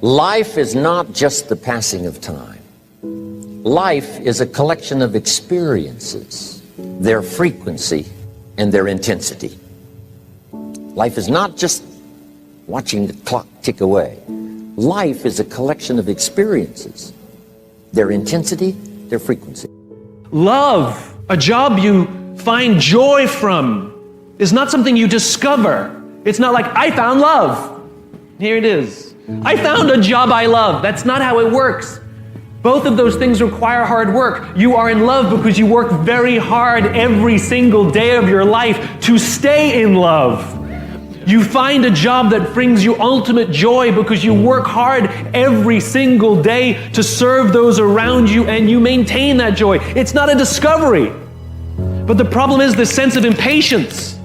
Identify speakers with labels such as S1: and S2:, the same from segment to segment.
S1: Life is not just the passing of time. Life is a collection of experiences, their frequency and their intensity. Life is not just watching the clock tick away. Life is a collection of experiences, their intensity, their frequency.
S2: Love, a job you find joy from, is not something you discover. It's not like, I found love. Here it is. I found a job I love. That's not how it works. Both of those things require hard work. You are in love because you work very hard every single day of your life to stay in love. You find a job that brings you ultimate joy because you work hard every single day to serve those around you, and you maintain that joy. It's not a discovery. But the problem is this sense of impatience.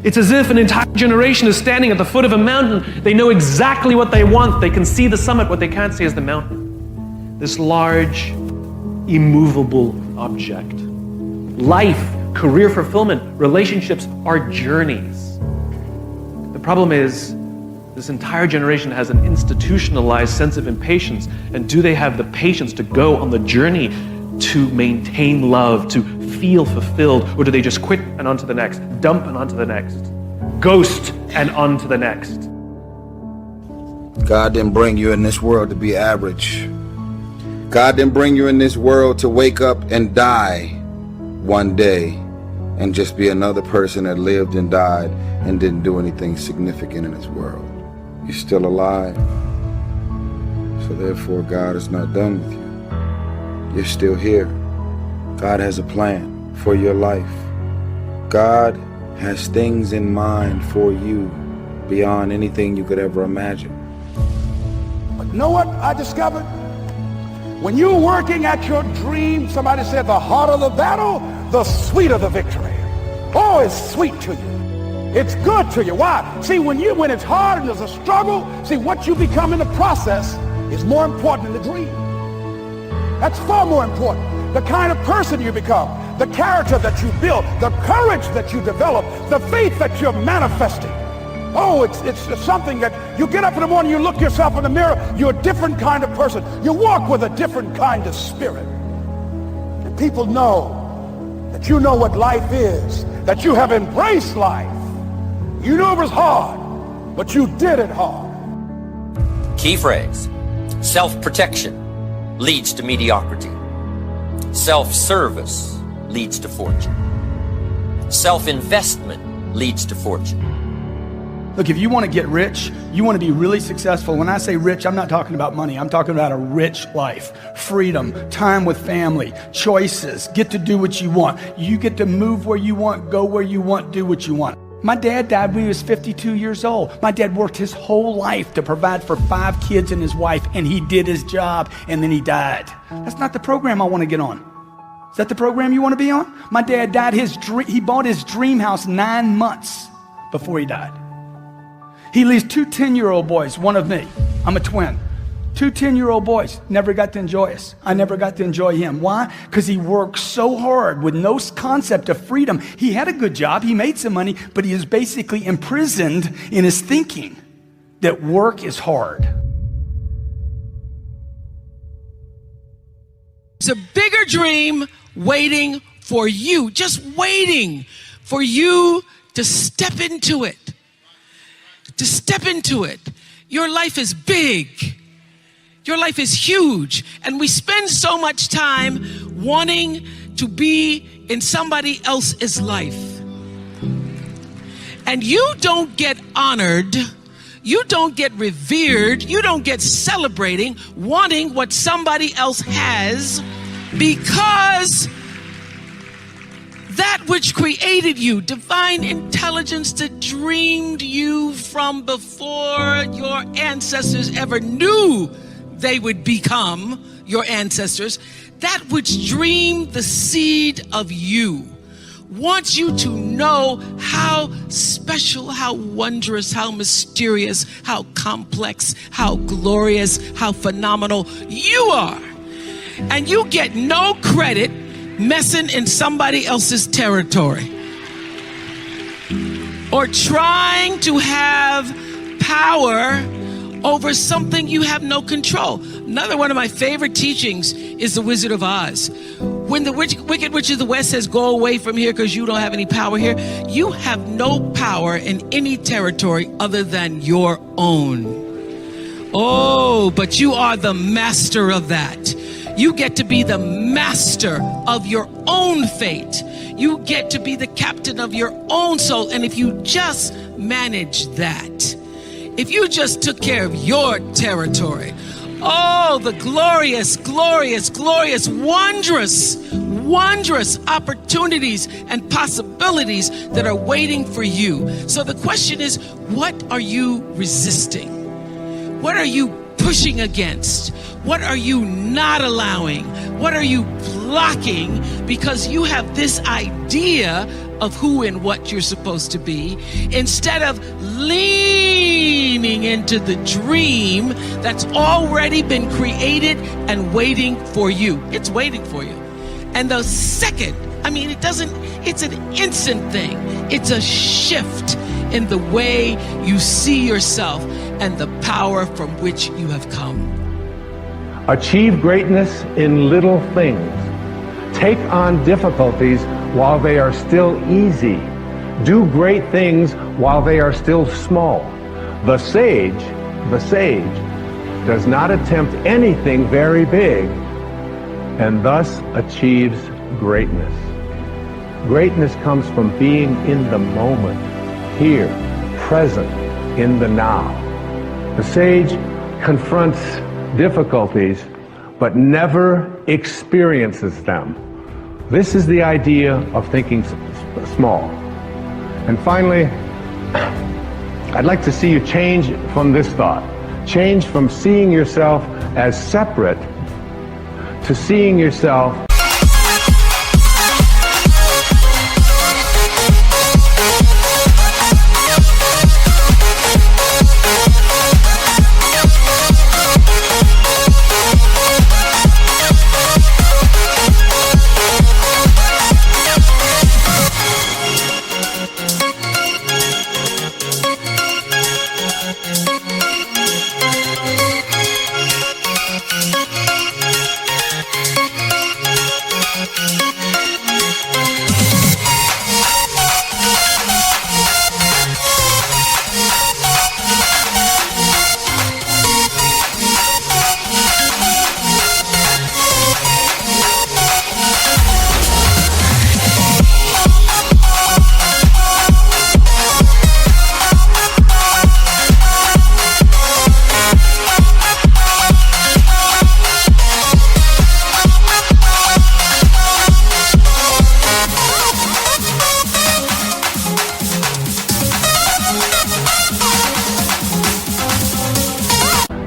S2: It's as if an entire generation is standing at the foot of a mountain. They know exactly what they want. They can see the summit. What they can't see is the mountain. This large, immovable object. Life, career fulfillment, relationships are journeys. The problem is, this entire generation has an institutionalized sense of impatience. And do they have the patience to go on the journey to maintain love, to feel fulfilled? Or do they just quit and on to the next, dump and on to the next, ghost and on to the next?
S3: God didn't bring you in this world to be average. God didn't bring you in this world to wake up and die one day and just be another person that lived and died and didn't do anything significant in this world. You're still alive. So therefore, God is not done with you. You're still here. God has a plan for your life. God has things in mind for you beyond anything you could ever imagine.
S4: But you know what I discovered? When you're working at your dream, somebody said the harder the battle, the sweeter the victory. Oh, it's sweet to you. It's good to you. Why? See, when it's hard and there's a struggle, see, what you become in the process is more important than the dream. That's far more important. The kind of person you become, the character that you build, the courage that you develop, the faith that you're manifesting. Oh, it's something that you get up in the morning, you look yourself in the mirror, you're a different kind of person. You walk with a different kind of spirit. And people know that you know what life is, that you have embraced life. You knew it was hard, but you did it hard.
S1: Key phrase: self-protection leads to mediocrity. Self-service leads to fortune. Self-investment leads to fortune.
S5: Look, if you want to get rich, you want to be really successful. When I say rich, I'm not talking about money. I'm talking about a rich life, freedom, time with family, choices, get to do what you want. You get to move where you want, go where you want, do what you want. My dad died when he was 52 years old. My dad worked his whole life to provide for 5 kids and his wife, and he did his job, and then he died. That's not the program I want to get on. Is that the program you want to be on? My dad died, he bought his dream house 9 months before he died. He leaves 2 10-year-old boys, one of me. I'm a twin. 2 10-year-old boys, never got to enjoy us. I never got to enjoy him. Why? Because he worked so hard with no concept of freedom. He had a good job, he made some money, but he is basically imprisoned in his thinking that work is hard.
S6: It's a bigger dream waiting for you, just waiting for you to step into it. To step into it. Your life is big. Your life is huge. And we spend so much time wanting to be in somebody else's life. And you don't get honored, you don't get revered, you don't get celebrating wanting what somebody else has, because that which created you, divine intelligence that dreamed you from before your ancestors ever knew they would become your ancestors, that which dreamed the seed of you, wants you to know how special, how wondrous, how mysterious, how complex, how glorious, how phenomenal you are. And you get no credit messing in somebody else's territory or trying to have power over something you have no control. Another one of my favorite teachings is The Wizard of Oz. When the Wicked Witch of the West says, go away from here because you don't have any power here, you have no power in any territory other than your own. Oh, but you are the master of that. You get to be the master of your own fate. You get to be the captain of your own soul. And if you just manage that, if you just took care of your territory, oh, the glorious, glorious, glorious, wondrous, wondrous opportunities and possibilities that are waiting for you. So the question is, what are you resisting? What are you pushing against? What are you not allowing? What are you blocking because you have this idea of who and what you're supposed to be, instead of leaning into the dream that's already been created and waiting for you. It's waiting for you. And the second, it's an instant thing. It's a shift in the way you see yourself and the power from which you have come.
S7: Achieve greatness in little things. Take on difficulties while they are still easy. Do great things while they are still small. The sage does not attempt anything very big and thus achieves greatness. Greatness comes from being in the moment, here, present, in the now. The sage confronts difficulties but never experiences them. This is the idea of thinking small. And finally, I'd like to see you change from this thought. Change from seeing yourself as separate to seeing yourself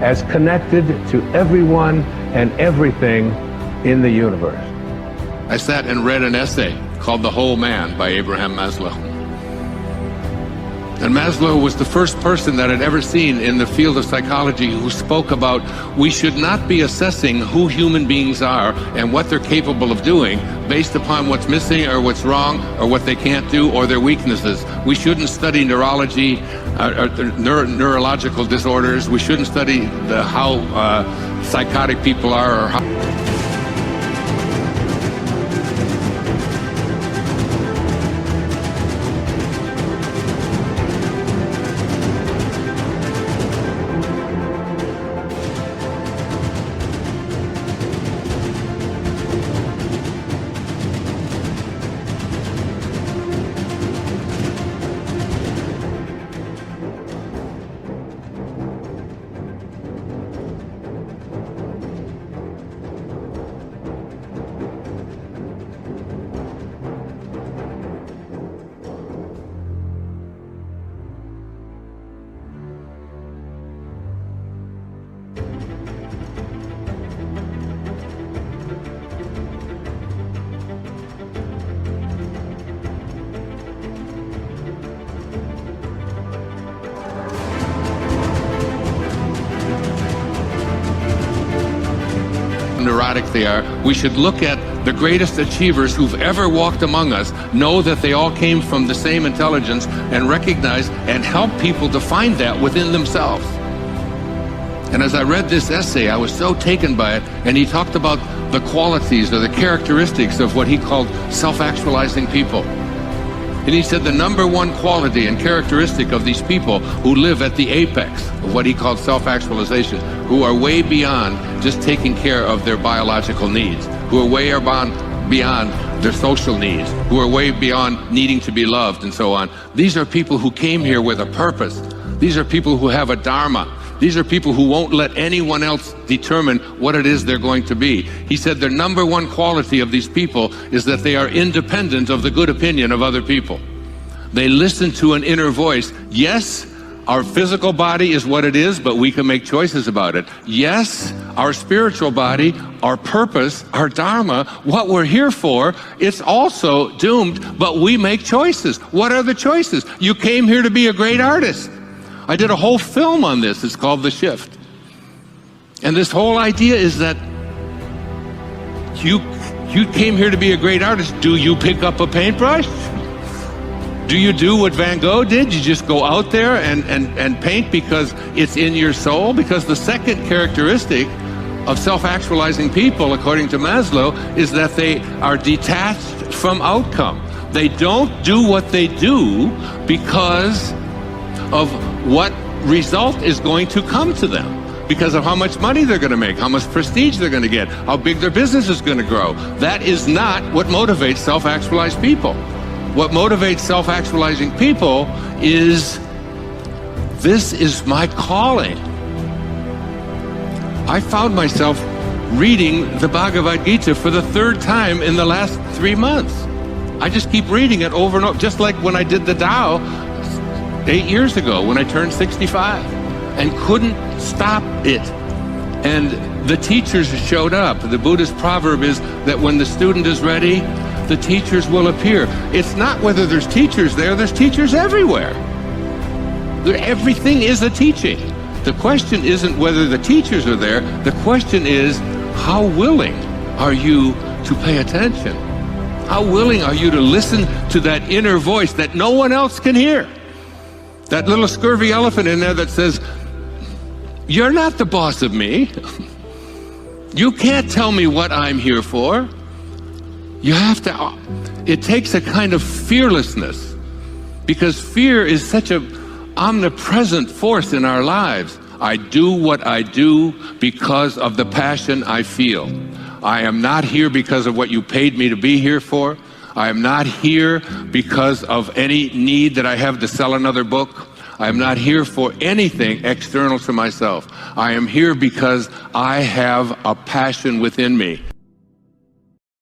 S7: as connected to everyone and everything in the universe.
S8: I sat and read an essay called The Whole Man by Abraham Maslow. And Maslow was the first person that I'd ever seen in the field of psychology who spoke about we should not be assessing who human beings are and what they're capable of doing based upon what's missing or what's wrong or what they can't do or their weaknesses. We shouldn't study neurology or neurological disorders. We shouldn't study how psychotic people are or how... neurotic they are, we should look at the greatest achievers who've ever walked among us, know that they all came from the same intelligence, and recognize and help people to find that within themselves. And as I read this essay, I was so taken by it, and he talked about the qualities or the characteristics of what he called self-actualizing people. And he said the number one quality and characteristic of these people who live at the apex of what he called self-actualization, who are way beyond just taking care of their biological needs, who are way beyond their social needs, who are way beyond needing to be loved and so on. These are people who came here with a purpose. These are people who have a dharma. These are people who won't let anyone else determine what it is they're going to be. He said their number one quality of these people is that they are independent of the good opinion of other people. They listen to an inner voice. Yes, our physical body is what it is, but we can make choices about it. Yes, our spiritual body, our purpose, our dharma, what we're here for, it's also doomed, but we make choices. What are the choices? You came here to be a great artist. I did a whole film on this. It's called The Shift. And this whole idea is that you came here to be a great artist. Do you pick up a paintbrush? Do you do what Van Gogh did? You just go out there and paint because it's in your soul? Because the second characteristic of self-actualizing people, according to Maslow, is that they are detached from outcome. They don't do what they do because of what result is going to come to them, because of how much money they're going to make, how much prestige they're going to get, how big their business is going to grow. That is not what motivates self-actualized people. What motivates self-actualizing people is, this is my calling. I found myself reading the Bhagavad Gita for the third time in the last 3 months. I just keep reading it over and over, just like when I did the Tao 8 years ago when I turned 65 and couldn't stop it. And the teachers showed up. The Buddhist proverb is that when the student is ready, the teachers will appear. It's not whether there's teachers there's teachers everywhere. Everything is a teaching. The question isn't whether the teachers are there. The question is, how willing are you to pay attention? How willing are you to listen to that inner voice that no one else can hear? That little scurvy elephant in there that says, you're not the boss of me. You can't tell me what I'm here for. You have to, it takes a kind of fearlessness, because fear is such an omnipresent force in our lives. I do what I do because of the passion I feel. I am not here because of what you paid me to be here for. I am not here because of any need that I have to sell another book. I am not here for anything external to myself. I am here because I have a passion within me.